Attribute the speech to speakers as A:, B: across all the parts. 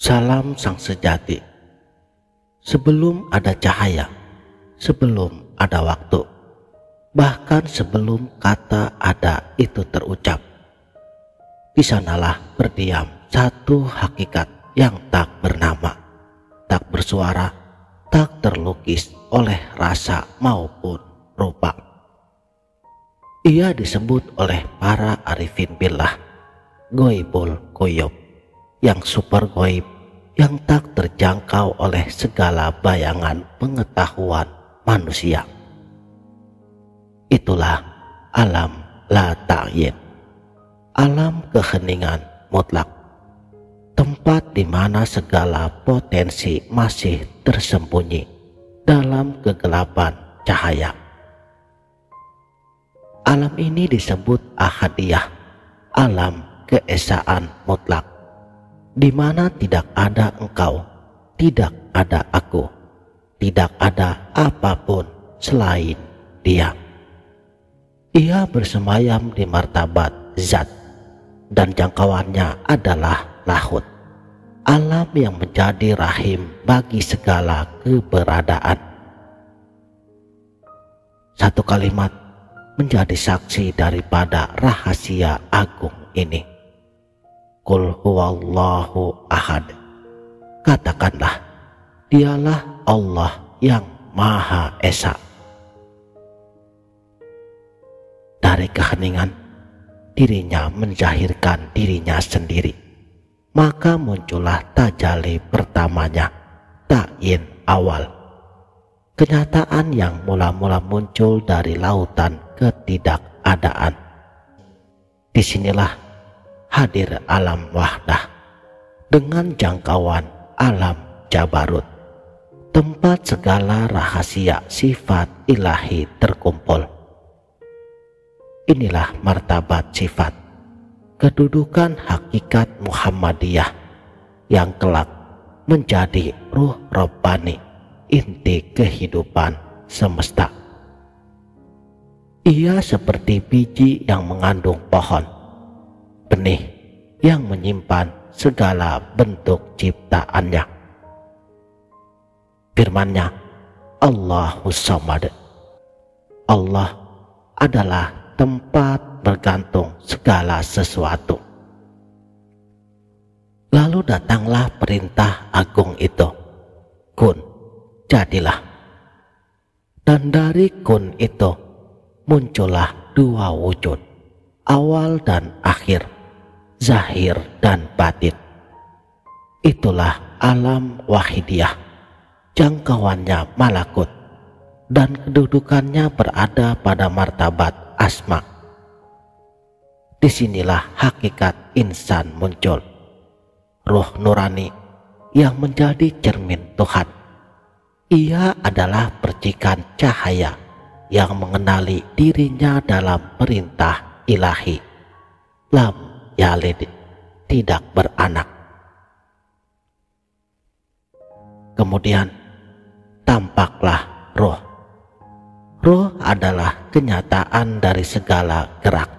A: Salam sang sejati. Sebelum ada cahaya, sebelum ada waktu, bahkan sebelum kata ada itu terucap, di sanalah berdiam satu hakikat yang tak bernama, tak bersuara, tak terlukis oleh rasa maupun rupa. Ia disebut oleh para arifin billah Ghaibul Ghaib, yang super goib, yang tak terjangkau oleh segala bayangan pengetahuan manusia. Itulah alam la ta'yin, alam keheningan mutlak, tempat di mana segala potensi masih tersembunyi dalam kegelapan cahaya. Alam ini disebut ahadiyah, alam keesaan mutlak, di mana tidak ada engkau, tidak ada aku, tidak ada apapun selain Dia. Ia bersemayam di martabat zat, dan jangkauannya adalah lahut, alam yang menjadi rahim bagi segala keberadaan. Satu kalimat menjadi saksi daripada rahasia agung ini. Qul huwallahu ahad. Katakanlah, Dialah Allah yang Maha Esa. Dari keheningan, dirinya menjahirkan dirinya sendiri. Maka muncullah tajalli pertamanya, ta'yin awal. Kenyataan yang mula-mula muncul dari lautan ketidakadaan. Disinilah hadir alam wahdah dengan jangkauan alam jabarut, tempat segala rahasia sifat ilahi terkumpul. Inilah martabat sifat, kedudukan hakikat Muhammadiyah yang kelak menjadi ruh Rabbani, inti kehidupan semesta. Ia seperti biji yang mengandung pohon, benih yang menyimpan segala bentuk ciptaannya. Firman-Nya, Allahus Samad. Allah adalah tempat bergantung segala sesuatu. Lalu datanglah perintah agung itu, kun, jadilah. Dan dari kun itu muncullah dua wujud, awal dan akhir, zahir dan batin. Itulah alam wahidiyah, jangkauannya malakut, dan kedudukannya berada pada martabat asma. Disinilah hakikat insan muncul, ruh nurani yang menjadi cermin Tuhan. Ia adalah percikan cahaya yang mengenali dirinya dalam perintah ilahi, lam yalid, tidak beranak. Kemudian tampaklah roh. Roh adalah kenyataan dari segala gerak.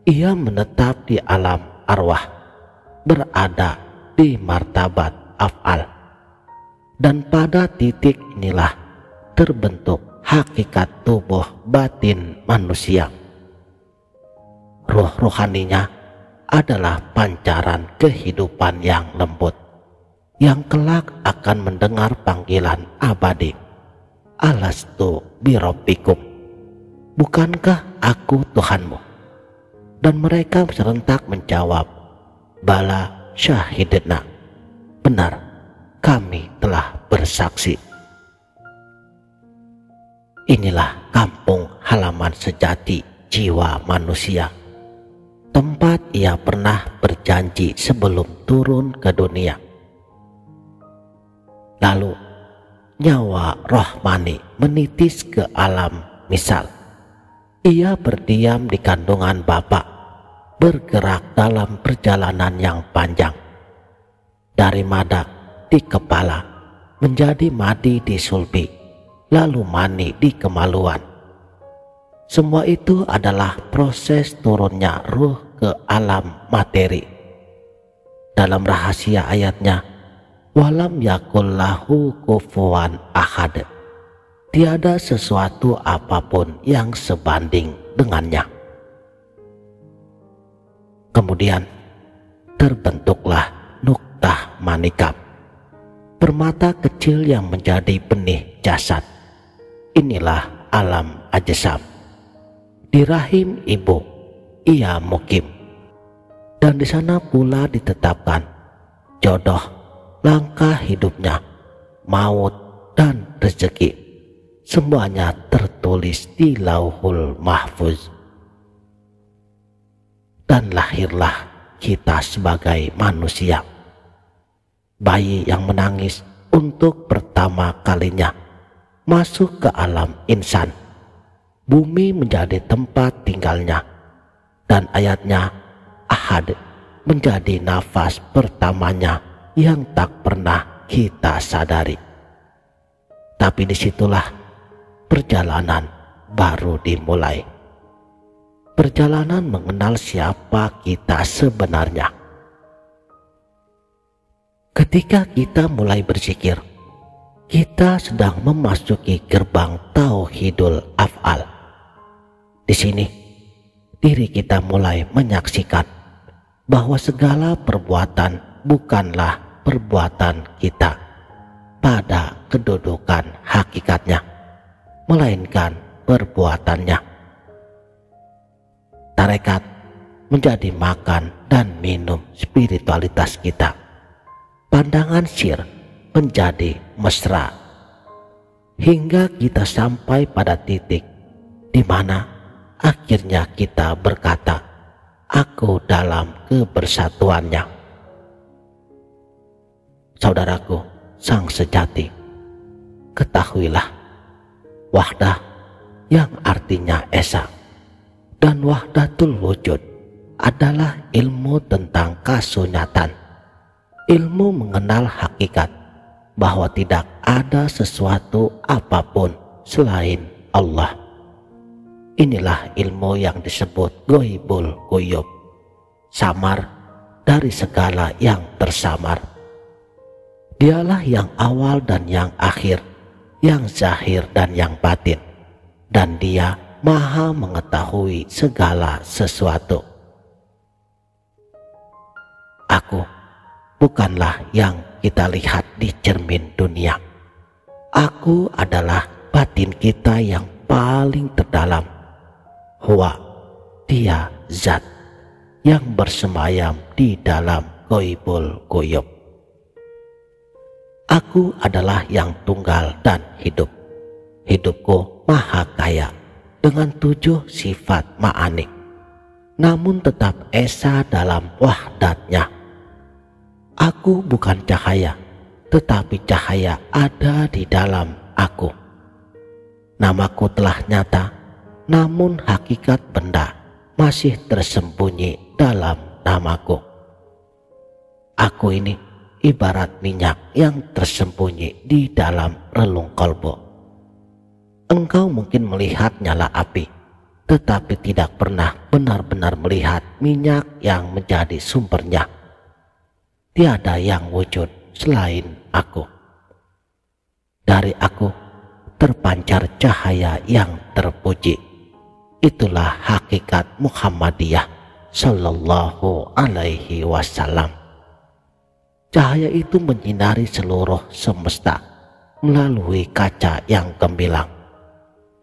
A: Ia menetap di alam arwah, berada di martabat af'al, dan pada titik inilah terbentuk hakikat tubuh batin manusia. Ruh rohaninya adalah pancaran kehidupan yang lembut, yang kelak akan mendengar panggilan abadi, alastu birabbikum, bukankah aku Tuhanmu? Dan mereka serentak menjawab, bala syahidna, benar, kami telah bersaksi. Inilah kampung halaman sejati jiwa manusia, tempat ia pernah berjanji sebelum turun ke dunia. Lalu nyawa rohmani menitis ke alam misal. Ia berdiam di kandungan Bapa, bergerak dalam perjalanan yang panjang, dari madak di kepala menjadi madi di sulbi, lalu mani di kemaluan. Semua itu adalah proses turunnya ruh ke alam materi. Dalam rahasia ayatnya, walam yakul lahu kufuwan ahad. Tiada sesuatu apapun yang sebanding dengannya. Kemudian terbentuklah nuktah manikam, permata kecil yang menjadi benih jasad. Inilah alam ajsam. Di rahim ibu ia mukim, dan di sana pula ditetapkan jodoh, langkah hidupnya, maut, dan rezeki. Semuanya tertulis di Lauhul Mahfuz. Dan lahirlah kita sebagai manusia, bayi yang menangis untuk pertama kalinya masuk ke alam insan. Bumi menjadi tempat tinggalnya, dan ayatnya ahad menjadi nafas pertamanya yang tak pernah kita sadari. Tapi disitulah perjalanan baru dimulai. Perjalanan mengenal siapa kita sebenarnya. Ketika kita mulai berzikir, kita sedang memasuki gerbang tauhidul af'al. Di sini, diri kita mulai menyaksikan bahwa segala perbuatan bukanlah perbuatan kita pada kedudukan hakikatnya, melainkan perbuatannya. Tarekat menjadi makan dan minum spiritualitas kita. Pandangan syir menjadi mesra, hingga kita sampai pada titik di mana akhirnya kita berkata, aku dalam kebersatuannya. Saudaraku, sang sejati, ketahuilah, wahdah yang artinya esa dan wahdatul wujud adalah ilmu tentang kasunyatan, ilmu mengenal hakikat bahwa tidak ada sesuatu apapun selain Allah. Inilah ilmu yang disebut ghaibul ghuyub, samar dari segala yang tersamar. Dialah yang awal dan yang akhir, yang zahir dan yang batin, dan Dia maha mengetahui segala sesuatu. Aku bukanlah yang kita lihat di cermin dunia. Aku adalah batin kita yang paling terdalam. Huwa, Dia zat yang bersemayam di dalam ghaibul ghuyub. Aku adalah yang tunggal dan hidup. Hidupku maha kaya dengan 7 sifat ma'ani, namun tetap esa dalam wahdatnya. Aku bukan cahaya, tetapi cahaya ada di dalam aku. Namaku telah nyata, namun hakikat benda masih tersembunyi dalam namaku. Aku ini ibarat minyak yang tersembunyi di dalam relung kolbu. Engkau mungkin melihat nyala api, tetapi tidak pernah benar-benar melihat minyak yang menjadi sumbernya. Tiada yang wujud selain aku. Dari aku terpancar cahaya yang terpuji. Itulah hakikat Muhammadiyah Sallallahu Alaihi Wasallam. Cahaya itu menyinari seluruh semesta melalui kaca yang gemilang.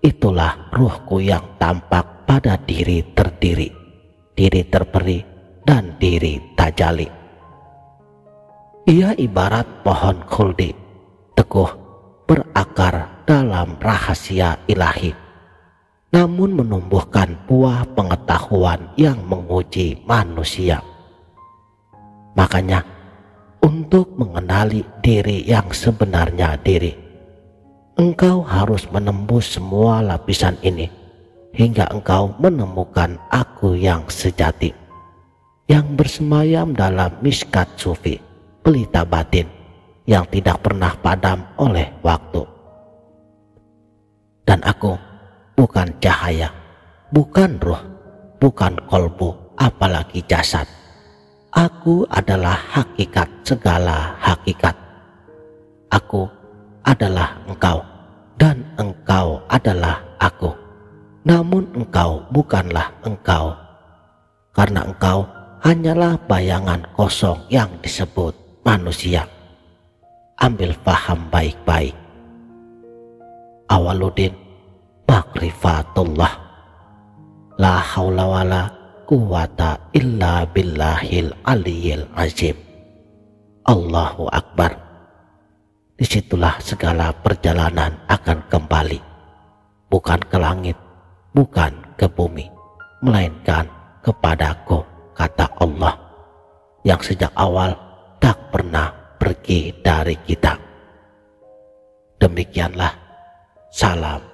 A: Itulah ruhku yang tampak pada diri terdiri, diri terperi, dan diri tajali. Ia ibarat pohon khuldi, teguh, berakar dalam rahasia ilahi, namun menumbuhkan buah pengetahuan yang menguji manusia. Makanya, untuk mengenali diri yang sebenarnya diri, engkau harus menembus semua lapisan ini, hingga engkau menemukan aku yang sejati, yang bersemayam dalam miskat sufi, pelita batin, yang tidak pernah padam oleh waktu. Dan aku bukan cahaya, bukan ruh, bukan kolbu, apalagi jasad. Aku adalah hakikat segala hakikat, Aku adalah engkau, dan engkau adalah aku. Namun engkau bukanlah engkau, karena engkau hanyalah bayangan kosong yang disebut manusia. Ambil paham baik-baik. Awaluddin Makrifatullah. La haula wala quwata illa billahil aliyil azim. Allahu Akbar. Disitulah segala perjalanan akan kembali, bukan ke langit, bukan ke bumi, melainkan kepadaku, kata Allah, yang sejak awal tak pernah pergi dari kita. Demikianlah, salam